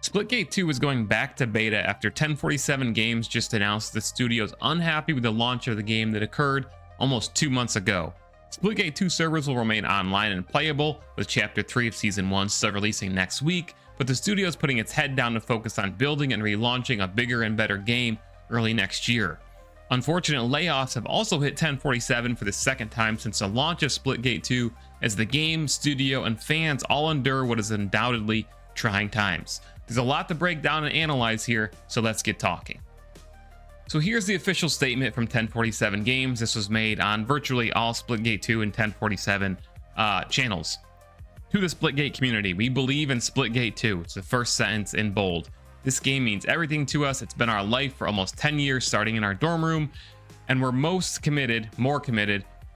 Splitgate 2 is going back to beta after 1047 Games just announced the studio's unhappy with the launch of the game that occurred almost 2 months ago. Splitgate 2 servers will remain online and playable, with Chapter 3 of Season 1 still releasing next week, but the studio is putting its head down to focus on building and relaunching a bigger and better game early next year. Unfortunate layoffs have also hit 1047 for the second time since the launch of Splitgate 2, as the game, studio, and fans all endure what is undoubtedly trying times. There's a lot to break down and analyze here, so let's get talking. So here's the official statement from 1047 Games. This was made on virtually all Splitgate 2 and 1047 channels. To the Splitgate community, we believe in Splitgate 2. It's the first sentence in bold. This game means everything to us. It's been our life for almost 10 years, starting in our dorm room, and we're more committed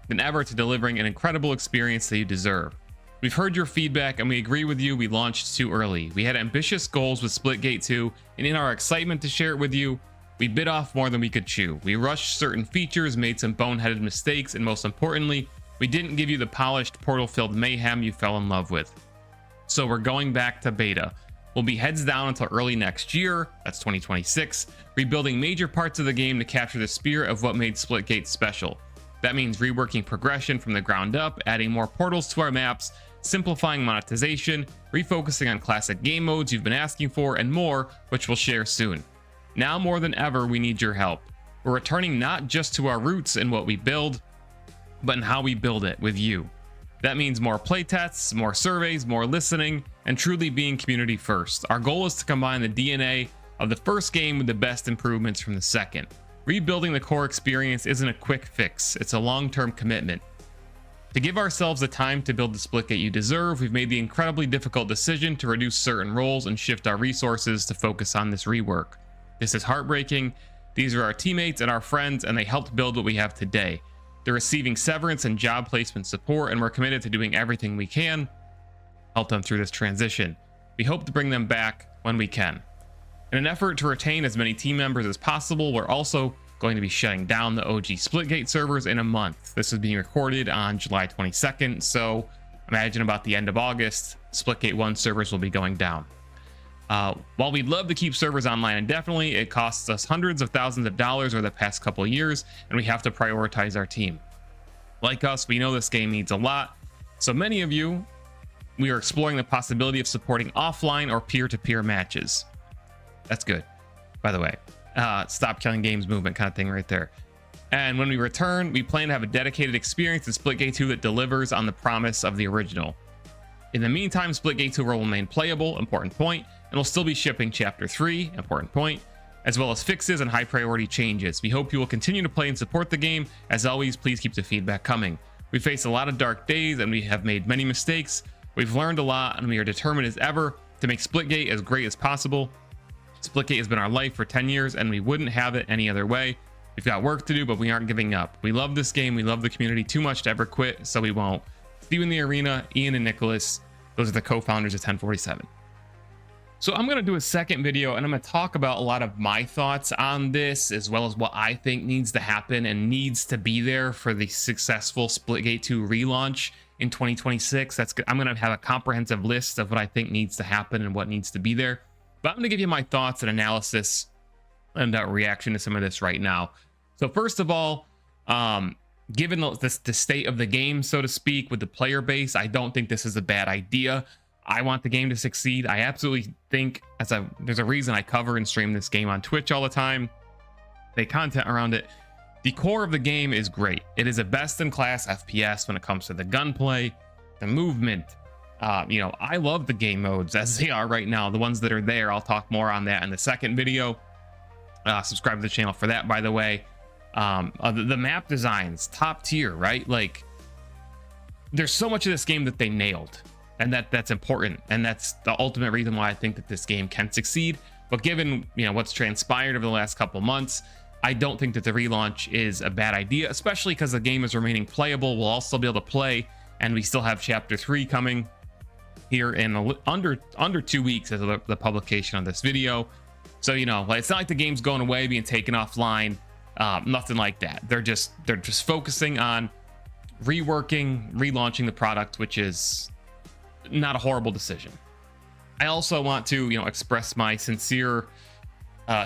than ever to delivering an incredible experience that you deserve. We've heard your feedback and we agree with you. We launched too early. We had ambitious goals with Splitgate 2, and in our excitement to share it with you, we bit off more than we could chew. We rushed certain features, made some boneheaded mistakes, and most importantly, we didn't give you the polished portal-filled mayhem you fell in love with. So we're going back to beta. We'll be heads down until early next year, that's 2026, rebuilding major parts of the game to capture the spirit of what made Splitgate special. That means reworking progression from the ground up, adding more portals to our maps, simplifying monetization, refocusing on classic game modes you've been asking for, and more, which we'll share soon. Now more than ever, we need your help. We're returning not just to our roots in what we build, but in how we build it with you. That means more playtests, more surveys, more listening, and truly being community first. Our goal is to combine the DNA of the first game with the best improvements from the second. Rebuilding the core experience isn't a quick fix, it's a long-term commitment. To give ourselves the time to build the Splitgate you deserve, we've made the incredibly difficult decision to reduce certain roles and shift our resources to focus on this rework. This is heartbreaking. These are our teammates and our friends, and they helped build what we have today. They're receiving severance and job placement support, and we're committed to doing everything we can to help them through this transition. We hope to bring them back when we can. In an effort to retain as many team members as possible, we're also going to be shutting down the OG Splitgate servers in a month. This is being recorded on July 22nd, so imagine about the end of August, Splitgate 1 servers will be going down. While we'd love to keep servers online indefinitely, it costs us hundreds of thousands of dollars over the past couple of years, and we have to prioritize our team. Like us, we know this game needs a lot. So many of you, we are exploring the possibility of supporting offline or peer-to-peer matches. That's good, by the way. Stop killing games movement kind of thing right there. And when we return, we plan to have a dedicated experience in Splitgate 2 that delivers on the promise of the original. In the meantime, Splitgate 2 will remain playable, important point, and we'll still be shipping Chapter 3, important point, as well as fixes and high priority changes. We hope you will continue to play and support the game. As always, please keep the feedback coming. We faced a lot of dark days and we have made many mistakes. We've learned a lot and we are determined as ever to make Splitgate as great as possible. Splitgate has been our life for 10 years and we wouldn't have it any other way. We've got work to do, but we aren't giving up. We love this game, we love the community too much to ever quit, so we won't. See you in the arena. Ian and Nicholas, those are the co-founders of 1047. So I'm going to do a second video and I'm going to talk about a lot of my thoughts on this, as well as what I think needs to happen and needs to be there for the successful Splitgate 2 relaunch in 2026. I'm going to have a comprehensive list of what I think needs to happen and what needs to be there. But I'm going to give you my thoughts and analysis and reaction to some of this right now. So first of all, given the state of the game, so to speak, with the player base, I don't think this is a bad idea. I want the game to succeed. I absolutely think there's a reason I cover and stream this game on Twitch all the time. Make content around it. The core of the game is great. It is a best-in-class FPS when it comes to the gunplay, the movement. I love the game modes as they are right now. The ones that are there, I'll talk more on that in the second video. Subscribe to the channel for that, by the way. The map designs, top tier, right? Like, there's so much of this game that they nailed. And that's important, and that's the ultimate reason why I think that this game can succeed. But given what's transpired over the last couple months, I don't think that the relaunch is a bad idea, especially because the game is remaining playable. We'll also be able to play, and we still have Chapter 3 coming here in under 2 weeks as of the publication of this video. So it's not like the game's going away, being taken offline, nothing like that. They're just focusing on reworking, relaunching the product, which is not a horrible decision. I also want to, express my sincere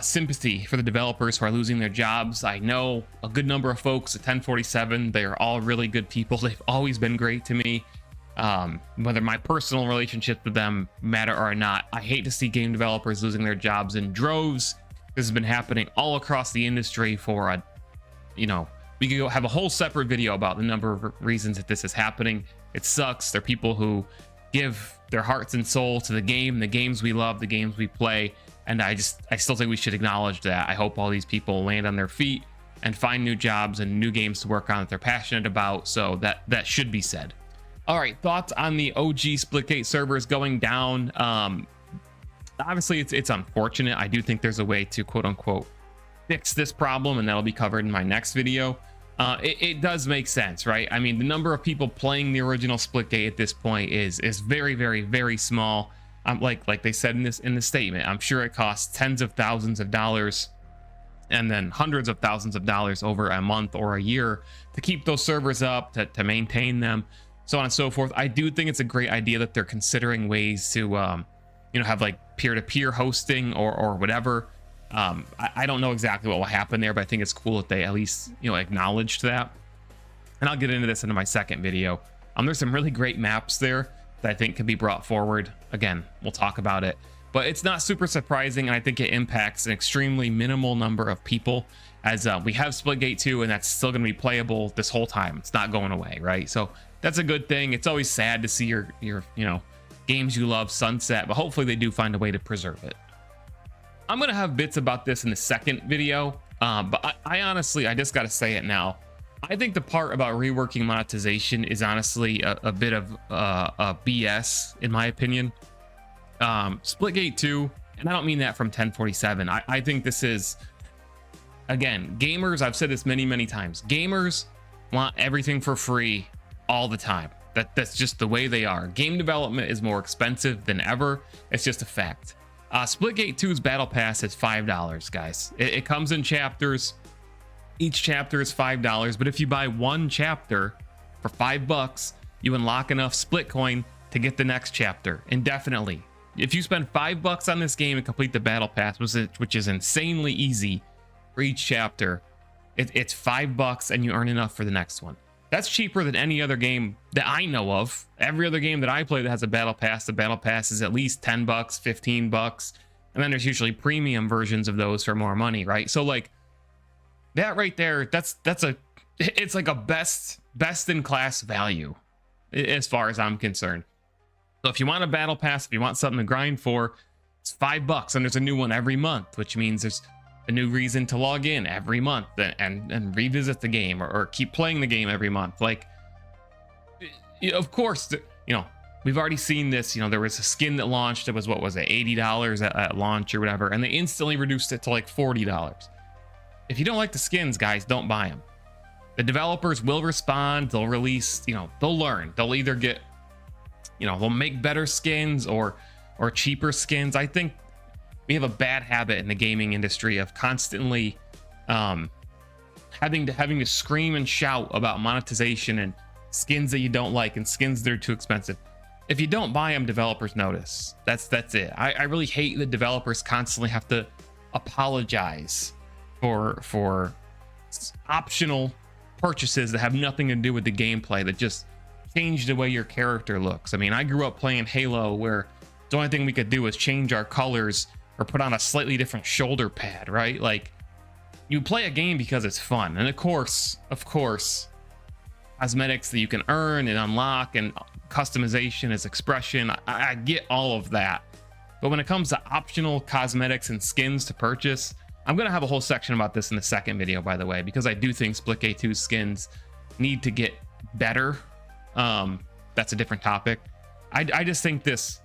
sympathy for the developers who are losing their jobs. I know a good number of folks at 1047. They are all really good people. They've always been great to me. Whether my personal relationships with them matter or not, I hate to see game developers losing their jobs in droves. This has been happening all across the industry for we could go have a whole separate video about the number of reasons that this is happening. It sucks. They're people who give their hearts and soul to the games we love, the games we play. And I still think we should acknowledge that. I hope all these people land on their feet and find new jobs and new games to work on that they're passionate about. So that should be said. All right, thoughts on the OG Splitgate servers going down. Obviously, it's unfortunate. I do think there's a way to quote unquote fix this problem, and that'll be covered in my next video. It does make sense, right? I mean, the number of people playing the original Splitgate at this point is very, very, very small. Like they said in the statement, I'm sure it costs tens of thousands of dollars and then hundreds of thousands of dollars over a month or a year to keep those servers up, to maintain them, so on and so forth. I do think it's a great idea that they're considering ways to have like peer-to-peer hosting or whatever. I don't know exactly what will happen there, but I think it's cool that they at least acknowledged that. And I'll get into this into my second video. There's some really great maps there that I think can be brought forward. Again, we'll talk about it, but it's not super surprising, and I think it impacts an extremely minimal number of people, as we have Splitgate 2, and that's still going to be playable this whole time. It's not going away, right? So that's a good thing. It's always sad to see your games you love sunset, but hopefully they do find a way to preserve it. I'm going to have bits about this in the second video, but I honestly, I just got to say it now. I think the part about reworking monetization is honestly a bit of a BS, in my opinion. Splitgate 2, and I don't mean that from 1047. I think this is, again, gamers, I've said this many times, gamers want everything for free all the time. That's just the way they are. Game development is more expensive than ever. It's just a fact. Splitgate 2's battle pass is $5, guys. It comes in chapters. Each chapter is $5, but if you buy one chapter for $5, you unlock enough split coin to get the next chapter indefinitely. If you spend $5 on this game and complete the battle pass, which is insanely easy for each chapter, it's $5 and you earn enough for the next one. That's cheaper than any other game that I know of. Every other game that I play that has a battle pass, the battle pass is at least $10, $15, and then there's usually premium versions of those for more money, right? So like that right there, it's like a best in class value as far as I'm concerned. So if you want a battle pass, if you want something to grind for, it's $5 and there's a new one every month, which means there's a new reason to log in every month and revisit the game or keep playing the game every month. Like, of course, we've already seen this. There was a skin that launched. It was, what was it, $80 at launch or whatever, and they instantly reduced it to like $40. If you don't like the skins, guys, don't buy them. The developers will respond. They'll release, they'll learn. They'll either get, they'll make better skins or cheaper skins. I think we have a bad habit in the gaming industry of constantly having to scream and shout about monetization and skins that you don't like and skins that are too expensive. If you don't buy them, developers notice. That's it. I really hate that developers constantly have to apologize for optional purchases that have nothing to do with the gameplay, that just change the way your character looks. I mean, I grew up playing Halo where the only thing we could do was change our colors or put on a slightly different shoulder pad, right? Like, you play a game because it's fun. And of course, cosmetics that you can earn and unlock and customization is expression. I get all of that. But when it comes to optional cosmetics and skins to purchase, I'm going to have a whole section about this in the second video, by the way, because I do think Splitgate 2 skins need to get better. That's a different topic. I just think the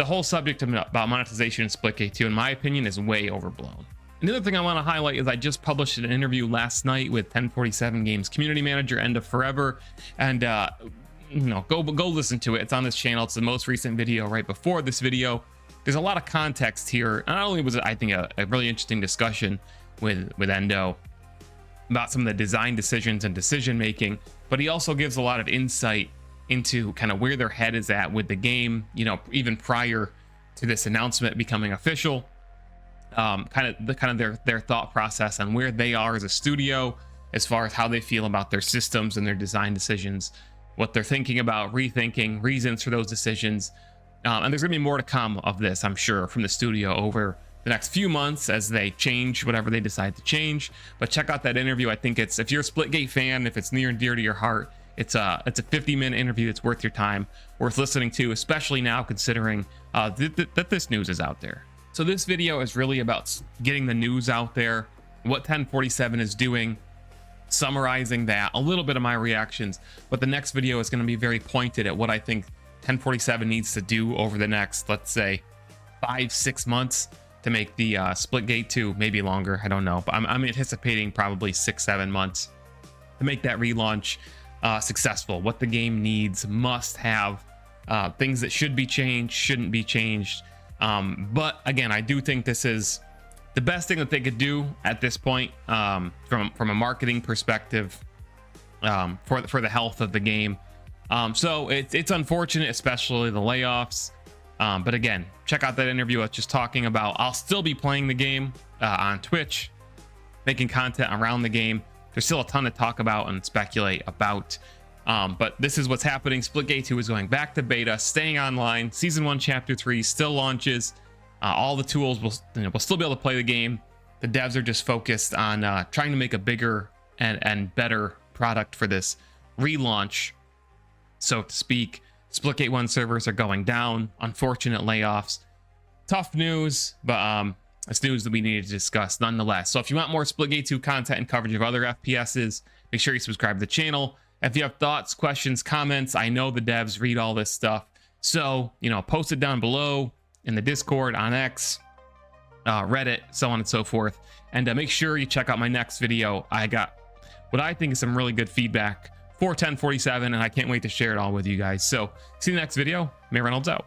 whole subject about monetization in Splitgate 2, in my opinion, is way overblown. Another thing I want to highlight is I just published an interview last night with 1047 Games community manager End of Forever, and go listen to it. It's on this channel. It's the most recent video right before this video. There's a lot of context here. Not only was it, I think, a really interesting discussion with Endo about some of the design decisions and decision making, but he also gives a lot of insight into kind of where their head is at with the game, you know, even prior to this announcement becoming official. Kind of their thought process on where they are as a studio, as far as how they feel about their systems and their design decisions, what they're thinking about, rethinking, reasons for those decisions. And there's gonna be more to come of this, I'm sure, from the studio over the next few months as they change whatever they decide to change. But check out that interview. I think it's, if you're a Splitgate fan, if it's near and dear to your heart, it's a 50-minute interview that's worth your time, worth listening to, especially now considering that this news is out there. So this video is really about getting the news out there, what 1047 is doing, summarizing that, a little bit of my reactions. But the next video is going to be very pointed at what I think 1047 needs to do over the next, let's say, 5-6 months to make the Splitgate 2, maybe longer, I don't know, but I'm anticipating probably 6-7 months to make that relaunch successful. What the game needs, must have, things that should be changed, shouldn't be changed. But again, I do think this is the best thing that they could do at this point, from a marketing perspective, for the health of the game. So it's unfortunate, especially the layoffs. But again, check out that interview I was just talking about. I'll still be playing the game on Twitch, making content around the game. There's still a ton to talk about and speculate about. But this is what's happening. Splitgate 2 is going back to beta, staying online. Season 1, Chapter 3 still launches. All the tools will still be able to play the game. The devs are just focused on trying to make a bigger and better product for this relaunch, so to speak. Splitgate 1 servers are going down. Unfortunate layoffs. Tough news, but it's news that we need to discuss nonetheless. So if you want more Splitgate 2 content and coverage of other FPSs, make sure you subscribe to the channel. If you have thoughts, questions, comments, I know the devs read all this stuff. So, you know, post it down below in the Discord, on X, Reddit, so on and so forth. And make sure you check out my next video. I got what I think is some really good feedback for 1047, and I can't wait to share it all with you guys. So see you in the next video. Mayor Reynolds out.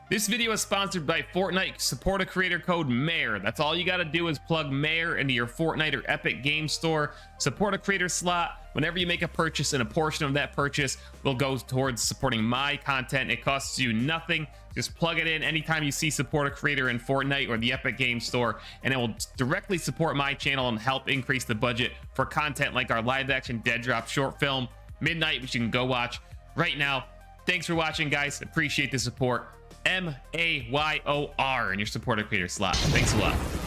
This video is sponsored by Fortnite. Support a creator code MAYOR. That's all you got to do is plug MAYOR into your Fortnite or Epic Game Store. Support a creator slot. Whenever you make a purchase, and a portion of that purchase will go towards supporting my content. It costs you nothing. Just plug it in anytime you see support a creator in Fortnite or the Epic Game Store, and it will directly support my channel and help increase the budget for content like our live action Dead Drop short film, Midnight, which you can go watch right now. Thanks for watching, guys. Appreciate the support. MAYOR in your support a creator slot. Thanks a lot.